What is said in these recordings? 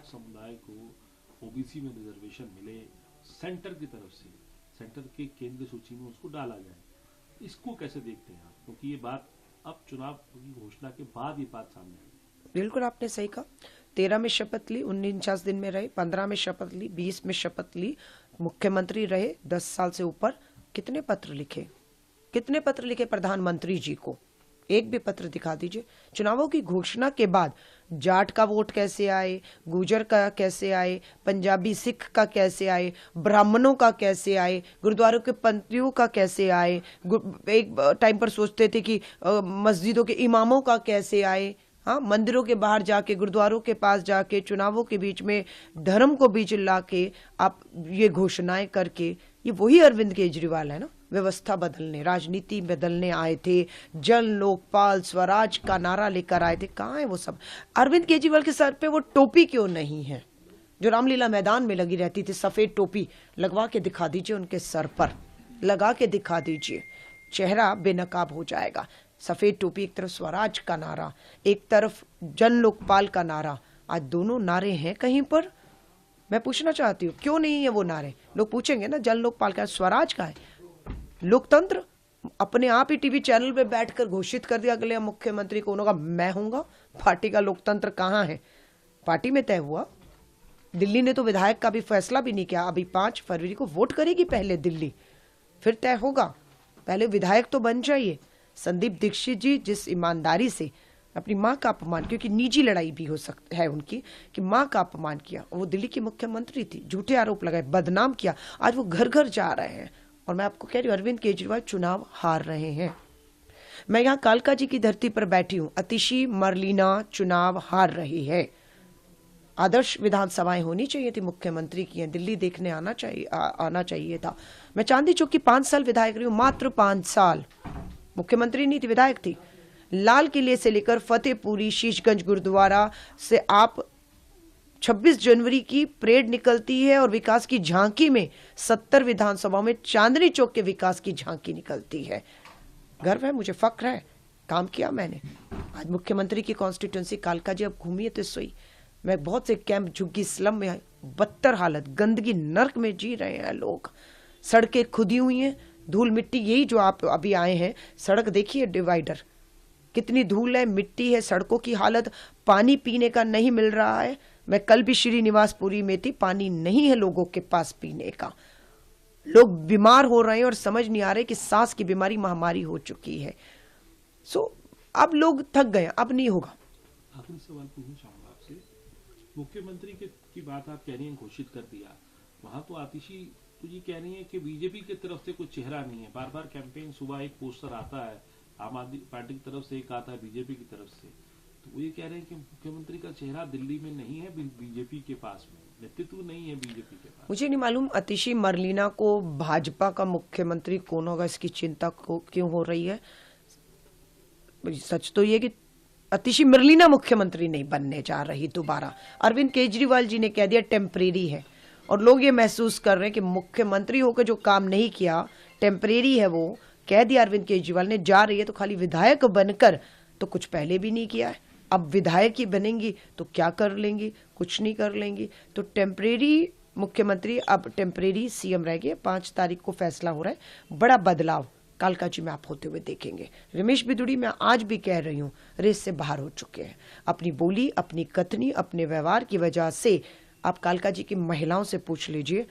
समुदाय को ओबीसी में रिजर्वेशन मिले, सेंटर की तरफ से, सेंटर के केंद्र सूची में उसको डाला जाए, इसको कैसे देखते हैं आप? क्योंकि ये बात अब चुनाव की घोषणा के बाद ये बात सामने आई। बिल्कुल आपने सही कहा। 13 में शपथ ली, 49 दिन में रहे, 15 में शपथ ली, 20 में शपथ ली, मुख्यमंत्री रहे 10 साल से ऊपर। कितने पत्र लिखे, कितने पत्र लिखे प्रधानमंत्री जी को? एक भी पत्र दिखा दीजिए। चुनावों की घोषणा के बाद जाट का वोट कैसे आए, गुर्जर का कैसे आए, पंजाबी सिख का कैसे आए, ब्राह्मणों का कैसे आए, गुरुद्वारों के पंथियों का कैसे आए, एक टाइम पर सोचते थे कि मस्जिदों के इमामों का कैसे आए। हाँ, मंदिरों के बाहर जाके, गुरुद्वारों के पास जाके, चुनावों के बीच में धर्म को बीच ला के आप ये घोषणाएं करके, ये वही अरविंद केजरीवाल है ना, व्यवस्था बदलने, राजनीति बदलने आए थे, जन लोकपाल स्वराज का नारा लेकर आए थे। कहाँ है वो सब? अरविंद केजरीवाल के सर पे वो टोपी क्यों नहीं है जो रामलीला मैदान में लगी रहती थी? सफेद टोपी लगवा के दिखा दीजिए, उनके सर पर लगा के दिखा दीजिए, चेहरा बेनकाब हो जाएगा। सफेद टोपी, एक तरफ स्वराज का नारा, एक तरफ जन लोकपाल का नारा। आज दोनों नारे हैं कहीं पर? मैं पूछना चाहती हूँ क्यों नहीं है वो नारे? लोग पूछेंगे ना, जन लोकपाल का, स्वराज का है। लोकतंत्र अपने आप ही टीवी चैनल पे बैठकर घोषित कर दिया अगले मुख्यमंत्री कौन होगा, मैं हूंगा। पार्टी का लोकतंत्र कहाँ है? पार्टी में तय हुआ। दिल्ली ने तो विधायक का भी फैसला भी नहीं किया। अभी 5 फरवरी को वोट करेगी पहले दिल्ली, फिर तय होगा। पहले विधायक तो बन जाइए। संदीप दीक्षित जी जिस ईमानदारी से अपनी माँ का अपमान, क्योंकि निजी लड़ाई भी हो सकती है उनकी, कि माँ का अपमान किया, वो दिल्ली की मुख्यमंत्री थी, झूठे आरोप लगाए, बदनाम किया, आज वो घर घर जा रहे हैं। और मैं आपको कह रही हूँ, अरविंद केजरीवाल चुनाव हार रहे हैं। मैं यहाँ कालका जी की धरती पर बैठी हूँ, अतिशी मरलीना चुनाव हार रही है। आदर्श विधानसभाएं होनी चाहिए थी, मुख्यमंत्री की हैं, दिल्ली देखने आना चाहिए था। मैं चांदी चौक की 5 साल विधायक रही हूँ, मात्र 5 साल। मुख्यमंत्री नहीं थी, विधायक थी। लाल किले से लेकर फतेहपुरी, शीशगंज गुरुद्वारा से आप 26 जनवरी की परेड निकलती है और विकास की झांकी में 70 विधानसभाओं में चांदनी चौक के विकास की झांकी निकलती है। गर्व है मुझे, फक्र है, काम किया मैंने। आज मुख्यमंत्री की कॉन्स्टिट्यूंसी कालका जी अब घूमिए तो सोई। मैं बहुत से कैंप, झुग्गी, स्लम में बदतर हालत, गंदगी, नर्क में जी रहे हैं लोग। सड़कें खुदी हुई हैं, धूल मिट्टी, यही जो आप अभी आए हैं, सड़क देखिए, डिवाइडर, कितनी धूल है, मिट्टी है, सड़कों की हालत, पानी पीने का नहीं मिल रहा है। मैं कल भी श्रीनिवासपुरी में थी, पानी नहीं है लोगों के पास पीने का। लोग बीमार हो रहे हैं और समझ नहीं आ रहे कि सांस की बीमारी महामारी हो चुकी है। अब लोग थक गए, अब नहीं होगा। आखिरी सवाल पूछना चाहूंगा आपसे, मुख्यमंत्री की बात आप कह रही हैं, घोषित कर दिया, वहां तो आतिशी तो ये कह रही है कि बीजेपी की तरफ से कोई चेहरा नहीं है। बार बार कैंपेन, सुबह एक पोस्टर आता है आम आदमी पार्टी की तरफ से, एक आता है बीजेपी की तरफ से, तो वो ये कह रहे हैं कि मुख्यमंत्री का चेहरा दिल्ली में नहीं है, बीजेपी के पास में नेतृत्व नहीं है बीजेपी के पास। मुझे नहीं मालूम अतिशी मरलीना को भाजपा का मुख्यमंत्री कौन होगा, इसकी चिंता क्यों हो रही है। सच तो ये कि अतिशी मरलीना मुख्यमंत्री नहीं बनने जा रही दोबारा। अरविंद केजरीवाल जी ने कह दिया टेम्परेरी है, और लोग ये महसूस कर रहे हैं कि मुख्यमंत्री होकर जो काम नहीं किया, टेम्परेरी है, वो कह दिया अरविंद केजरीवाल ने। जा रही है तो खाली विधायक बनकर, तो कुछ पहले भी नहीं किया है, अब विधायक ही बनेंगी तो क्या कर लेंगी? कुछ नहीं कर लेंगी। तो टेम्परेरी मुख्यमंत्री, अब टेम्परेरी सीएम रह गए। 5 तारीख को फैसला हो रहा है, बड़ा बदलाव कालका जी में आप होते हुए देखेंगे। रमेश बिदुड़ी, मैं आज भी कह रही हूँ, रेस से बाहर हो चुके हैं। अपनी बोली, अपनी कथनी, अपने व्यवहार की वजह से आप कालका जी की महिलाओं से पूछ लीजिए,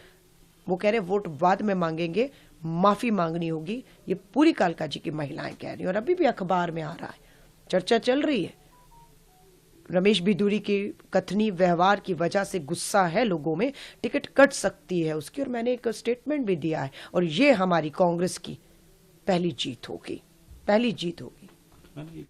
वो कह रहे वोट बाद में मांगेंगे, माफी मांगनी होगी। ये पूरी कालका जी की महिलाएं कह रही हैं, और अभी भी अखबार में आ रहा है, चर्चा चल रही है। रमेश बिदुड़ी की कथनी, व्यवहार की वजह से गुस्सा है लोगों में, टिकट कट सकती है उसकी। और मैंने एक स्टेटमेंट भी दिया है, और ये हमारी कांग्रेस की पहली जीत होगी, पहली जीत होगी।